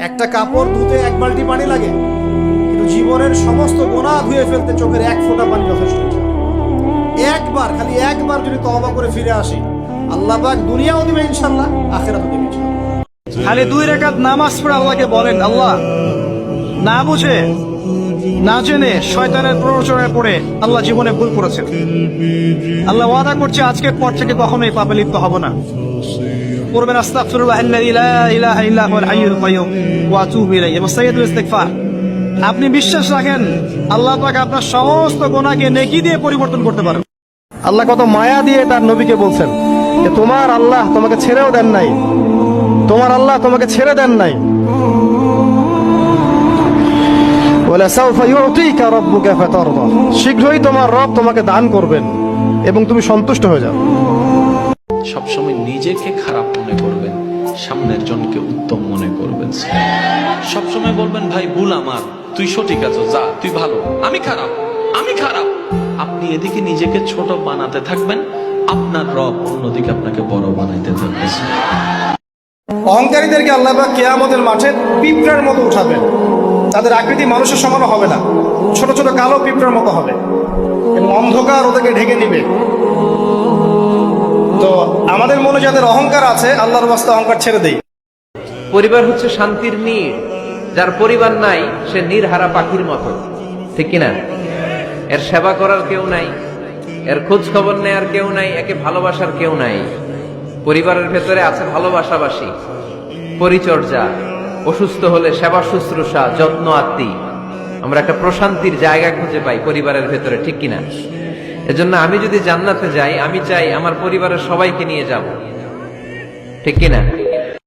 একটা কাপড় ধুতে 1 বালতি পানি লাগে, কিন্তু জীবনের সমস্ত গুনাহ ধুয়ে ফেলতে চোখের 1 ফোঁটা পানি যথেষ্ট। একবার, খালি একবার যদি তওবা করে ফিরে আসি, আল্লাহ পাক দুনিয়াও দিবে ইনশাআল্লাহ, আখিরাতও দিবে ইনশাআল্লাহ। খালি 2 রাকাত নামাজ পড়ে আল্লাহকে বলেন, আল্লাহ না বুঝে না জেনে শয়তানের প্ররোচনায় পড়ে আল্লাহ জীবনে ভুল করেছেন। আল্লাহ ওয়াদা করছে আজকের পর থেকে কখনোই পাপে লিপ্ত হব না। পড়বেন আস্তাগফিরুল্লাহ আল্লাযী লা ইলাহা ইল্লা হুয়াল হাইয়ুল কাইয়্যুম ওয়া আতুবু ইলাইহি এবং সাইয়্যিদুল ইস্তিগফার। আপনি বিশ্বাস রাখেন আল্লাহ পাক আপনার সমস্ত গুনাহকে নেকি দিয়ে পরিবর্তন করতে পারেন। আল্লাহ কত মায়া দিয়ে তার নবীকে বলছেন যে তোমার আল্লাহ তোমাকে ছেড়েও দেন নাই, তোমার আল্লাহ তোমাকে ছেড়ে দেন নাই। ওয়ালাসাউফা ইউতিকা রাব্বুকা ফাতারদা, শীঘ্রই তোমার রব তোমাকে দান করবেন এবং তুমি সন্তুষ্ট হয়ে যাও। সবসময় নিজেকে খারাপ মনে করবেন, সামনের জনকে উত্তম মনে করবেন। সবসময় বলবেন ভাই ভুল আমার, তুই সঠিক আছো, যা তুই ভালো, আমি খারাপ, আমি খারাপ। আপনি এদিকে নিজেকে ছোট বানাতে থাকবেন, আপনার রব অন্যদিকে আপনাকে বড় বানাইতে থাকবে। অহংকারীদেরকে আল্লাহ পাক কিয়ামতের মাঠে পিঁপড়ার মতো উঠাবেন। তাদের আকৃতি মানুষের সমান হবে না, ছোট ছোট কালো পিঁপড়ার মতো হবে এবং অন্ধকার ওদেরকে ঢেকে নিবে। তো আমাদের মনে যাদের অহংকার আছে, আল্লাহর ওয়াস্তে অহংকার ছেড়ে দেই। পরিবার হচ্ছে শান্তির নীড়, যার পরিবার নাই সে নীড়হারা পাখির মতো, ঠিক কিনা? এর সেবা করার কেউ নাই, এর খোঁজ খবর নেয়ার কেউ নাই, একে ভালোবাসার কেউ নাই। পরিবারের ভেতরে আছে ভালোবাসাবাসী, পরিচর্যা, অসুস্থ হলে সেবা শুশ্রূষা, যত্ন আত্মি। আমরা একটা প্রশান্তির জায়গা খুঁজে পাই পরিবারের ভেতরে, ঠিক কিনা? এজন্য আমি যদি জান্নাতে যাই, আমি চাই আমার পরিবারের সবাইকে নিয়ে যাব, ঠিক কিনা?